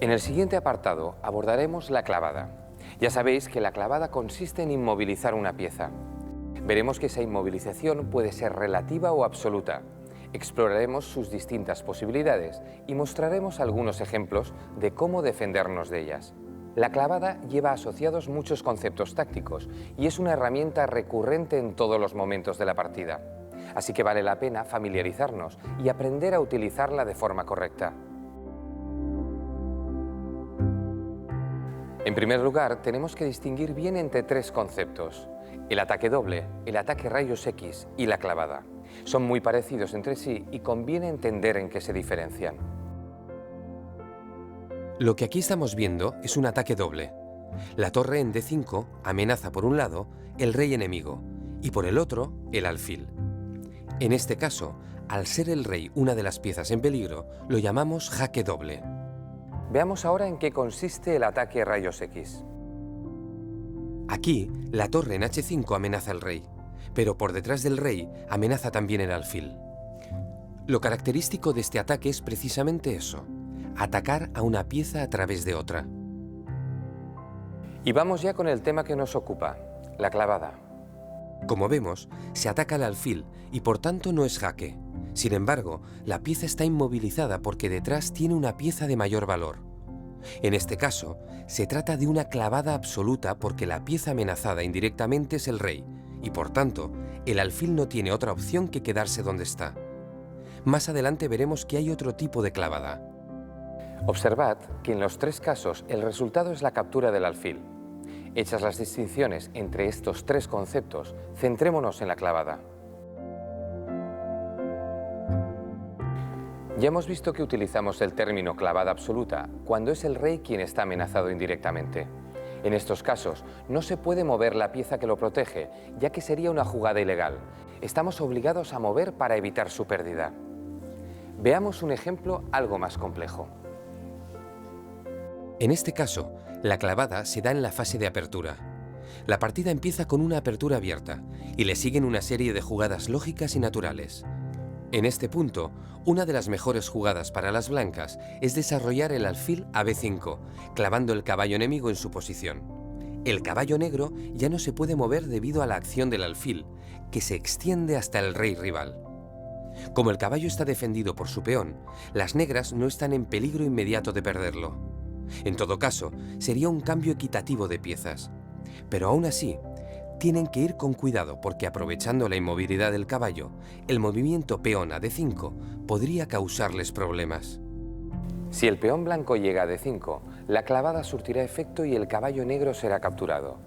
En el siguiente apartado abordaremos la clavada. Ya sabéis que la clavada consiste en inmovilizar una pieza. Veremos que esa inmovilización puede ser relativa o absoluta. Exploraremos sus distintas posibilidades y mostraremos algunos ejemplos de cómo defendernos de ellas. La clavada lleva asociados muchos conceptos tácticos y es una herramienta recurrente en todos los momentos de la partida. Así que vale la pena familiarizarnos y aprender a utilizarla de forma correcta. En primer lugar, tenemos que distinguir bien entre tres conceptos: el ataque doble, el ataque rayos X y la clavada. Son muy parecidos entre sí y conviene entender en qué se diferencian. Lo que aquí estamos viendo es un ataque doble. La torre en D5 amenaza por un lado el rey enemigo y por el otro el alfil. En este caso, al ser el rey una de las piezas en peligro, lo llamamos jaque doble. Veamos ahora en qué consiste el ataque rayos X. Aquí, la torre en H5 amenaza al rey, pero por detrás del rey amenaza también el alfil. Lo característico de este ataque es precisamente eso: atacar a una pieza a través de otra. Y vamos ya con el tema que nos ocupa, la clavada. Como vemos, se ataca al alfil y por tanto no es jaque. Sin embargo, la pieza está inmovilizada porque detrás tiene una pieza de mayor valor. En este caso, se trata de una clavada absoluta porque la pieza amenazada indirectamente es el rey y por tanto, el alfil no tiene otra opción que quedarse donde está. Más adelante veremos que hay otro tipo de clavada. Observad que en los tres casos el resultado es la captura del alfil. Hechas las distinciones entre estos tres conceptos, centrémonos en la clavada. Ya hemos visto que utilizamos el término clavada absoluta cuando es el rey quien está amenazado indirectamente. En estos casos no se puede mover la pieza que lo protege, ya que sería una jugada ilegal. Estamos obligados a mover para evitar su pérdida. Veamos un ejemplo algo más complejo. En este caso, la clavada se da en la fase de apertura. La partida empieza con una apertura abierta y le siguen una serie de jugadas lógicas y naturales. En este punto, una de las mejores jugadas para las blancas es desarrollar el alfil a B5, clavando el caballo enemigo en su posición. El caballo negro ya no se puede mover debido a la acción del alfil, que se extiende hasta el rey rival. Como el caballo está defendido por su peón, las negras no están en peligro inmediato de perderlo. En todo caso, sería un cambio equitativo de piezas. Pero aún así, tienen que ir con cuidado porque aprovechando la inmovilidad del caballo, el movimiento peón a D5 podría causarles problemas. Si el peón blanco llega a D5, la clavada surtirá efecto y el caballo negro será capturado.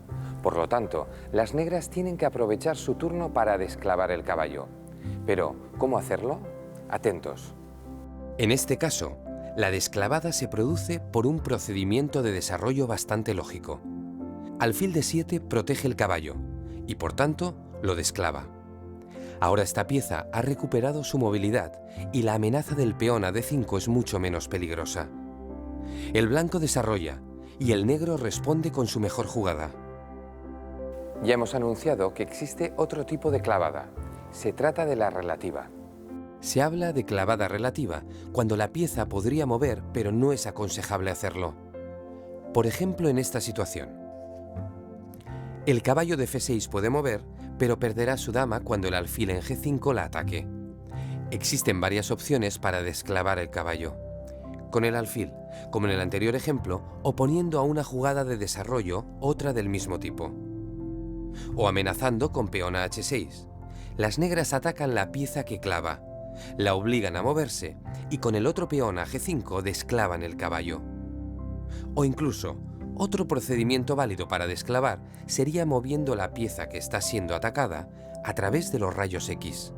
Por lo tanto, las negras tienen que aprovechar su turno para desclavar el caballo. Pero, ¿cómo hacerlo? Atentos. En este caso, la desclavada se produce por un procedimiento de desarrollo bastante lógico. Alfil de 7 protege el caballo y por tanto lo desclava. Ahora esta pieza ha recuperado su movilidad y la amenaza del peón a D5 es mucho menos peligrosa. El blanco desarrolla y el negro responde con su mejor jugada. Ya hemos anunciado que existe otro tipo de clavada. Se trata de la relativa. Se habla de clavada relativa cuando la pieza podría mover pero no es aconsejable hacerlo. Por ejemplo, en esta situación. El caballo de F6 puede mover, pero perderá su dama cuando el alfil en G5 la ataque. Existen varias opciones para desclavar el caballo. Con el alfil, como en el anterior ejemplo, o poniendo a una jugada de desarrollo otra del mismo tipo. O amenazando con peón a H6. Las negras atacan la pieza que clava, la obligan a moverse y con el otro peón a G5 desclavan el caballo. O incluso, otro procedimiento válido para desclavar sería moviendo la pieza que está siendo atacada a través de los rayos X.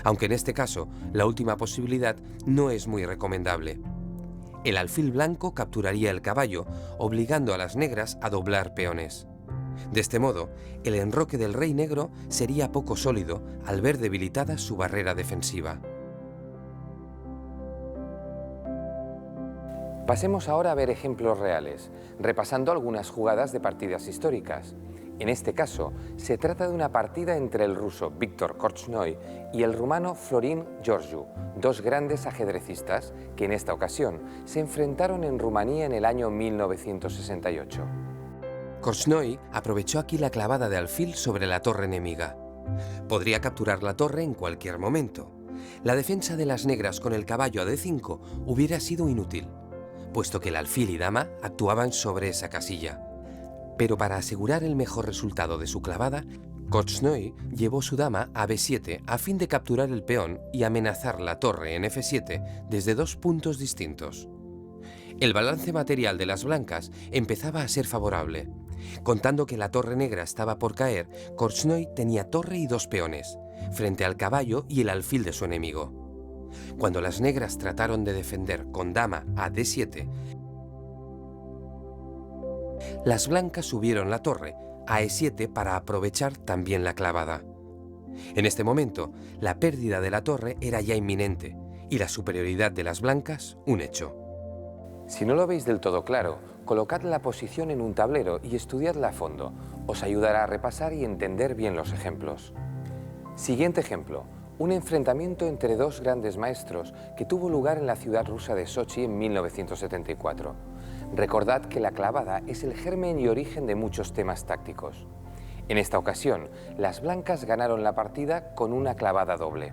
Aunque en este caso, la última posibilidad no es muy recomendable. El alfil blanco capturaría el caballo, obligando a las negras a doblar peones. De este modo, el enroque del rey negro sería poco sólido al ver debilitada su barrera defensiva. Pasemos ahora a ver ejemplos reales, repasando algunas jugadas de partidas históricas. En este caso, se trata de una partida entre el ruso Viktor Korchnoi y el rumano Florin Georgiu, dos grandes ajedrecistas que en esta ocasión se enfrentaron en Rumanía en el año 1968. Korchnoi aprovechó aquí la clavada de alfil sobre la torre enemiga. Podría capturar la torre en cualquier momento. La defensa de las negras con el caballo a D5 hubiera sido inútil, puesto que el alfil y dama actuaban sobre esa casilla. Pero para asegurar el mejor resultado de su clavada, Korchnoi llevó su dama a B7 a fin de capturar el peón y amenazar la torre en F7 desde dos puntos distintos. El balance material de las blancas empezaba a ser favorable. Contando que la torre negra estaba por caer, Korchnoi tenía torre y dos peones, frente al caballo y el alfil de su enemigo. Cuando las negras trataron de defender con dama a D7, las blancas subieron la torre a E7 para aprovechar también la clavada. En este momento, la pérdida de la torre era ya inminente y la superioridad de las blancas un hecho. Si no lo veis del todo claro, colocad la posición en un tablero y estudiadla a fondo. Os ayudará a repasar y entender bien los ejemplos. Siguiente ejemplo. Un enfrentamiento entre dos grandes maestros que tuvo lugar en la ciudad rusa de Sochi en 1974. Recordad que la clavada es el germen y origen de muchos temas tácticos. En esta ocasión, las blancas ganaron la partida con una clavada doble.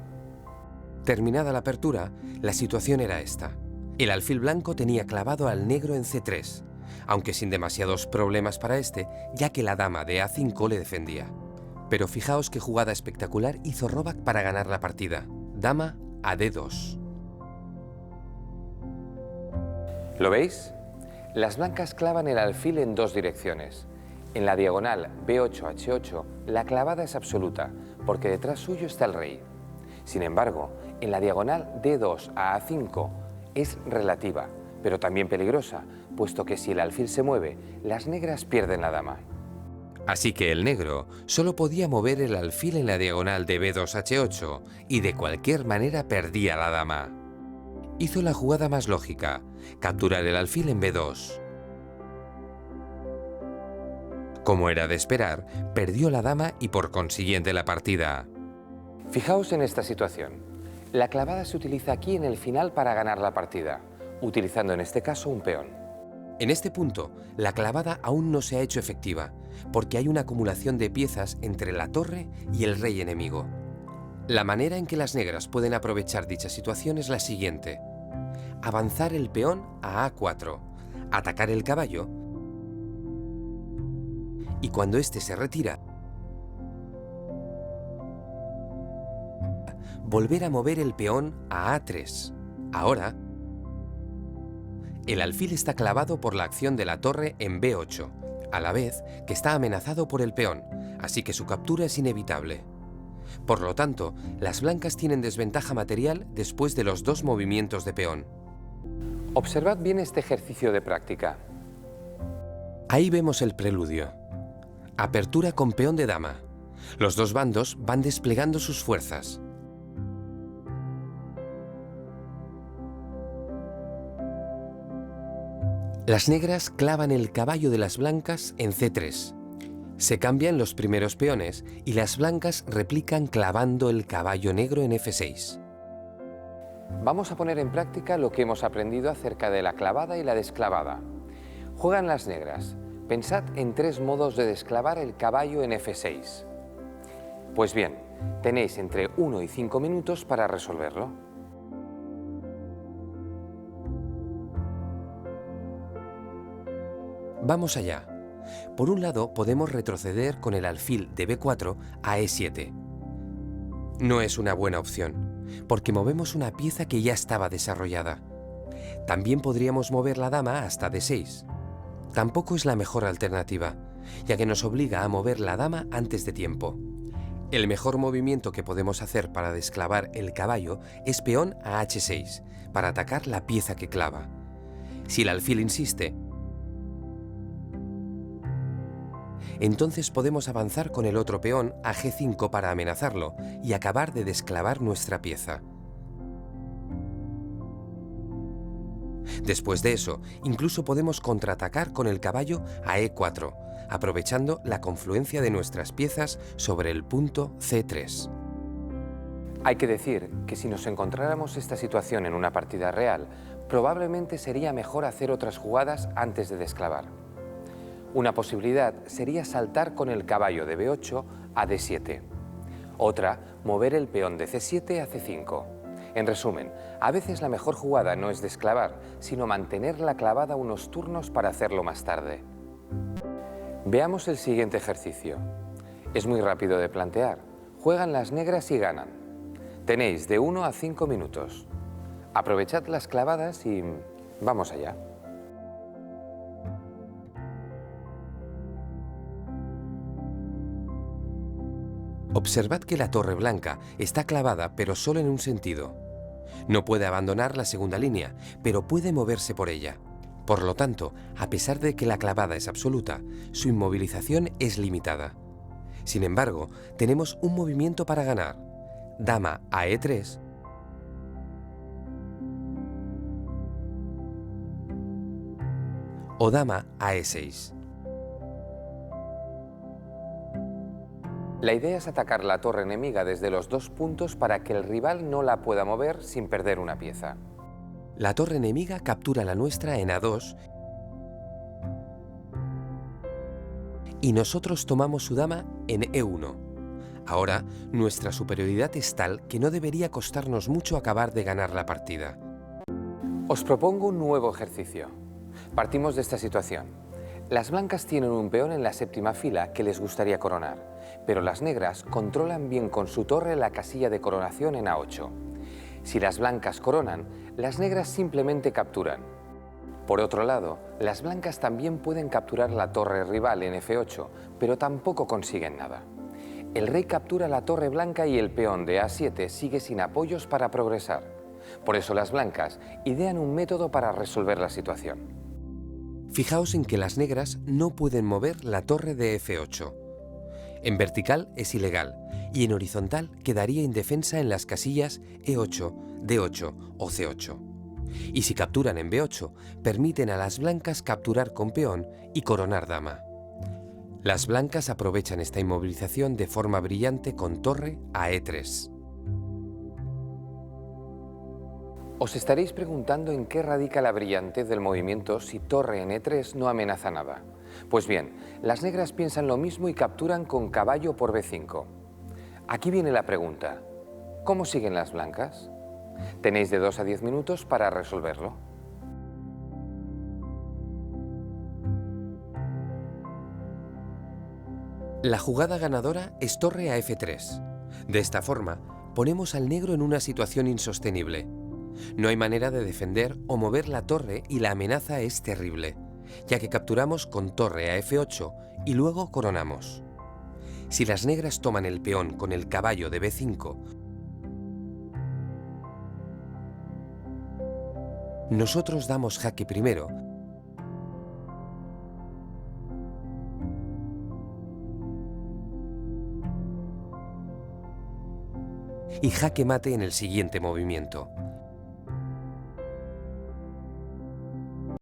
Terminada la apertura, la situación era esta. El alfil blanco tenía clavado al negro en C3, aunque sin demasiados problemas para este, ya que la dama de A5 le defendía. Pero fijaos qué jugada espectacular hizo Roback para ganar la partida. Dama a D2. ¿Lo veis? Las blancas clavan el alfil en dos direcciones. En la diagonal B8-H8, la clavada es absoluta, porque detrás suyo está el rey. Sin embargo, en la diagonal D2 a A5 es relativa, pero también peligrosa, puesto que si el alfil se mueve, las negras pierden la dama. Así que el negro solo podía mover el alfil en la diagonal de B2-H8 y de cualquier manera perdía la dama. Hizo la jugada más lógica, capturar el alfil en B2. Como era de esperar, perdió la dama y por consiguiente la partida. Fijaos en esta situación. La clavada se utiliza aquí en el final para ganar la partida, utilizando en este caso un peón. En este punto, la clavada aún no se ha hecho efectiva, porque hay una acumulación de piezas entre la torre y el rey enemigo. La manera en que las negras pueden aprovechar dicha situación es la siguiente. Avanzar el peón a A4, atacar el caballo, y cuando éste se retira, volver a mover el peón a A3. Ahora, el alfil está clavado por la acción de la torre en B8, a la vez que está amenazado por el peón, así que su captura es inevitable. Por lo tanto, las blancas tienen desventaja material después de los dos movimientos de peón. Observad bien este ejercicio de práctica. Ahí vemos el preludio. Apertura con peón de dama. Los dos bandos van desplegando sus fuerzas. Las negras clavan el caballo de las blancas en C3. Se cambian los primeros peones y las blancas replican clavando el caballo negro en F6. Vamos a poner en práctica lo que hemos aprendido acerca de la clavada y la desclavada. Juegan las negras. Pensad en tres modos de desclavar el caballo en F6. Pues bien, tenéis entre 1 y 5 minutos para resolverlo. Vamos allá. Por un lado, podemos retroceder con el alfil de B4 a E7. No es una buena opción, porque movemos una pieza que ya estaba desarrollada. También podríamos mover la dama hasta D6. Tampoco es la mejor alternativa, ya que nos obliga a mover la dama antes de tiempo. El mejor movimiento que podemos hacer para desclavar el caballo es peón a H6, para atacar la pieza que clava. Si el alfil insiste, entonces podemos avanzar con el otro peón a G5 para amenazarlo y acabar de desclavar nuestra pieza. Después de eso, incluso podemos contraatacar con el caballo a E4, aprovechando la confluencia de nuestras piezas sobre el punto C3. Hay que decir que si nos encontráramos esta situación en una partida real, probablemente sería mejor hacer otras jugadas antes de desclavar. Una posibilidad sería saltar con el caballo de B8 a D7. Otra, mover el peón de C7 a C5. En resumen, a veces la mejor jugada no es desclavar, sino mantener la clavada unos turnos para hacerlo más tarde. Veamos el siguiente ejercicio. Es muy rápido de plantear. Juegan las negras y ganan. Tenéis de 1 a 5 minutos. Aprovechad las clavadas y vamos allá. Observad que la torre blanca está clavada pero solo en un sentido. No puede abandonar la segunda línea, pero puede moverse por ella. Por lo tanto, a pesar de que la clavada es absoluta, su inmovilización es limitada. Sin embargo, tenemos un movimiento para ganar. Dama a E3 o dama a E6. La idea es atacar la torre enemiga desde los dos puntos para que el rival no la pueda mover sin perder una pieza. La torre enemiga captura la nuestra en A2 y nosotros tomamos su dama en E1. Ahora, nuestra superioridad es tal que no debería costarnos mucho acabar de ganar la partida. Os propongo un nuevo ejercicio. Partimos de esta situación. Las blancas tienen un peón en la séptima fila que les gustaría coronar, pero las negras controlan bien con su torre la casilla de coronación en A8. Si las blancas coronan, las negras simplemente capturan. Por otro lado, las blancas también pueden capturar la torre rival en F8, pero tampoco consiguen nada. El rey captura la torre blanca y el peón de A7 sigue sin apoyos para progresar. Por eso las blancas idean un método para resolver la situación. Fijaos en que las negras no pueden mover la torre de F8. En vertical es ilegal y en horizontal quedaría indefensa en las casillas E8, D8 o C8. Y si capturan en B8, permiten a las blancas capturar con peón y coronar dama. Las blancas aprovechan esta inmovilización de forma brillante con torre a E3. Os estaréis preguntando en qué radica la brillantez del movimiento si torre en E3 no amenaza nada. Pues bien, las negras piensan lo mismo y capturan con caballo por B5. Aquí viene la pregunta. ¿Cómo siguen las blancas? Tenéis de 2 a 10 minutos para resolverlo. La jugada ganadora es torre a F3. De esta forma, ponemos al negro en una situación insostenible. No hay manera de defender o mover la torre y la amenaza es terrible, ya que capturamos con torre a F8 y luego coronamos. Si las negras toman el peón con el caballo de B5, nosotros damos jaque primero y jaque mate en el siguiente movimiento.